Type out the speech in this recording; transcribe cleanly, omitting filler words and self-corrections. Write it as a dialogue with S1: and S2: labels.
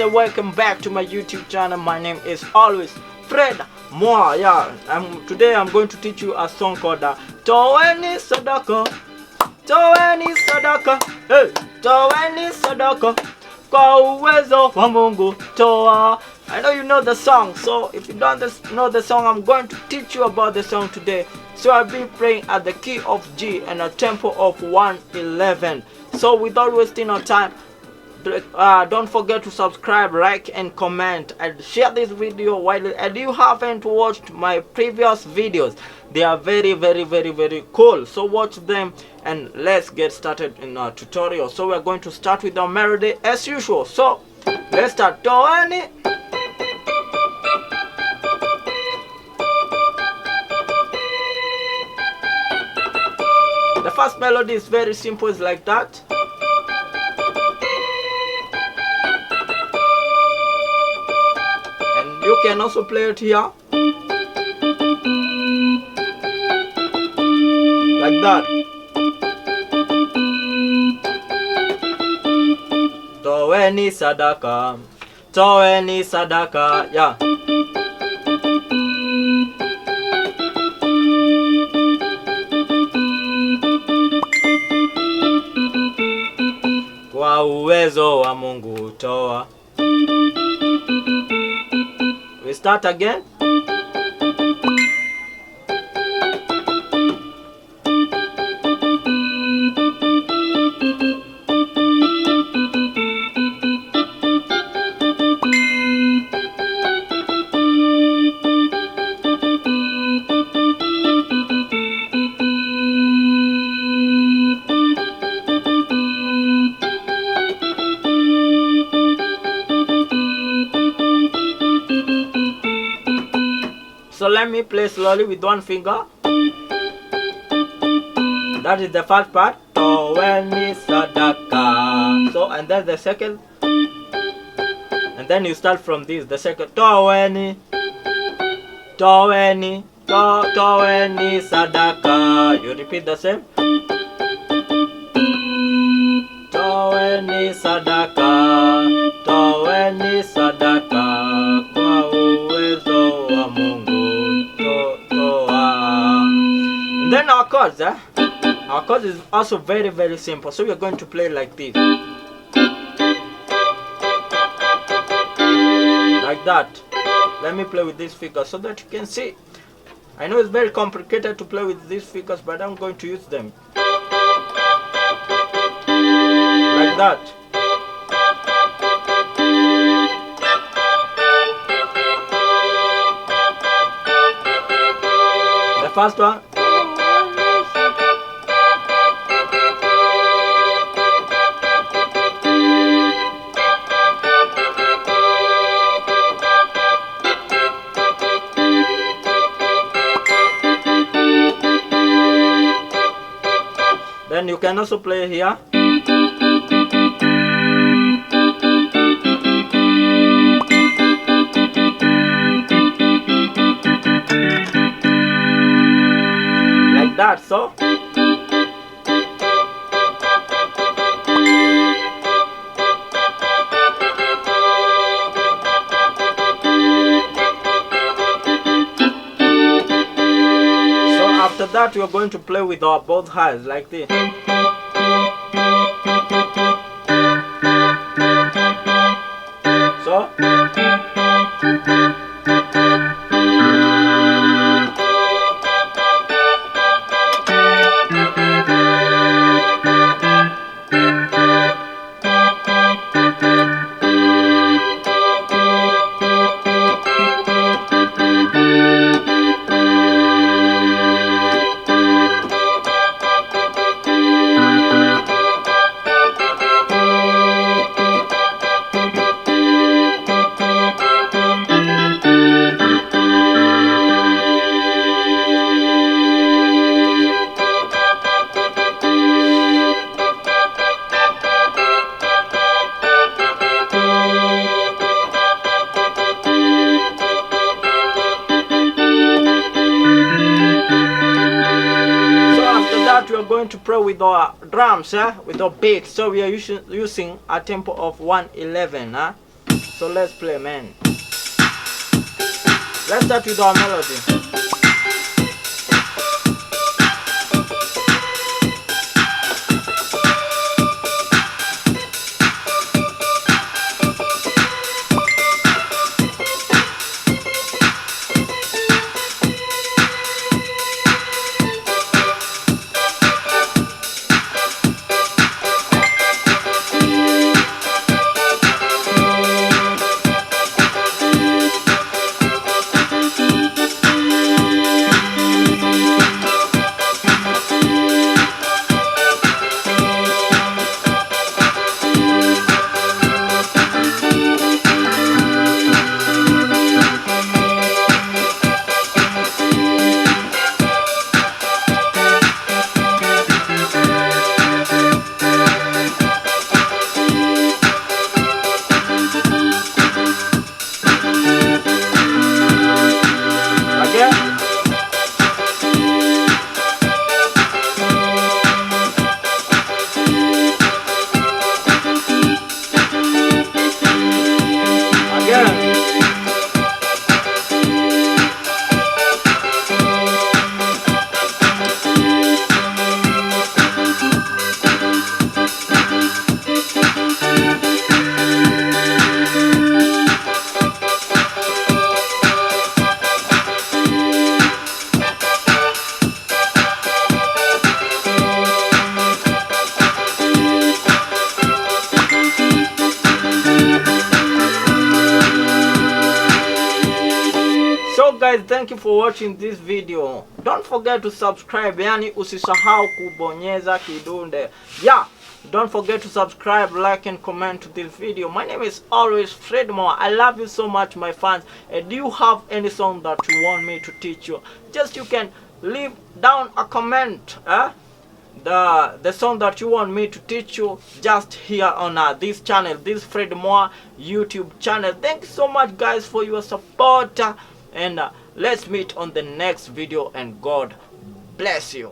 S1: say welcome back to my YouTube channel. My name is always Fred Moa. Today I'm going to teach you a song called Toeni Sadaka. Toeni Sadaka. Hey, Toeni Sadaka. Kwa uwezo wa Mungu toa. I know you know the song, so if you don't know the song, I'm going to teach you about the song today. So I'll be playing at the key of G and a tempo of 111. So without wasting our time, don't forget to subscribe, like and comment and share this video widely. And you haven't watched my previous videos, they are very cool, so watch them and let's get started in our tutorial. So we're going to start with our melody as usual. So let's start. Toeni. The first melody is very simple, it's like that. And you can also play it here like that. Toeni Sadaka, Toeni Sadaka, yeah. Kwa uwezo wa Mungu toa. We start again. So let me play slowly with one finger. That is the first part. Toeni Sadaka. So and then the second. And then you start from this. The second. Toeni. Toeni. Toeni Sadaka. You repeat the same. Toeni Sadaka. Toeni Sadaka. Kwa uwezo wa Mungu. Then our chords, our chords is also very simple. So we are going to play like this, like that. Let me play with these figures so that you can see. I know it's very complicated to play with these figures, but I'm going to use them like that. The first one. Then you can also play here. Like that, so. After that, we are going to play with our both hands like this. So. we are going to pray with our drums, with our beat. So we are using a tempo of 111. So let's play, man. Let's start with our melody. So guys, thank you for watching this video. Don't forget to subscribe, yani usisahau kubonyeza kidunde. Yeah, don't forget to subscribe, like and comment to this video. My name is always Fred Moore. I love you so much, my fans. And do you have any song that you want me to teach you? Just you can leave down a comment, the song that you want me to teach you, just here on this channel, this Fred Moore YouTube channel. Thank you so much guys for your support, and let's meet on the next video, and God bless you.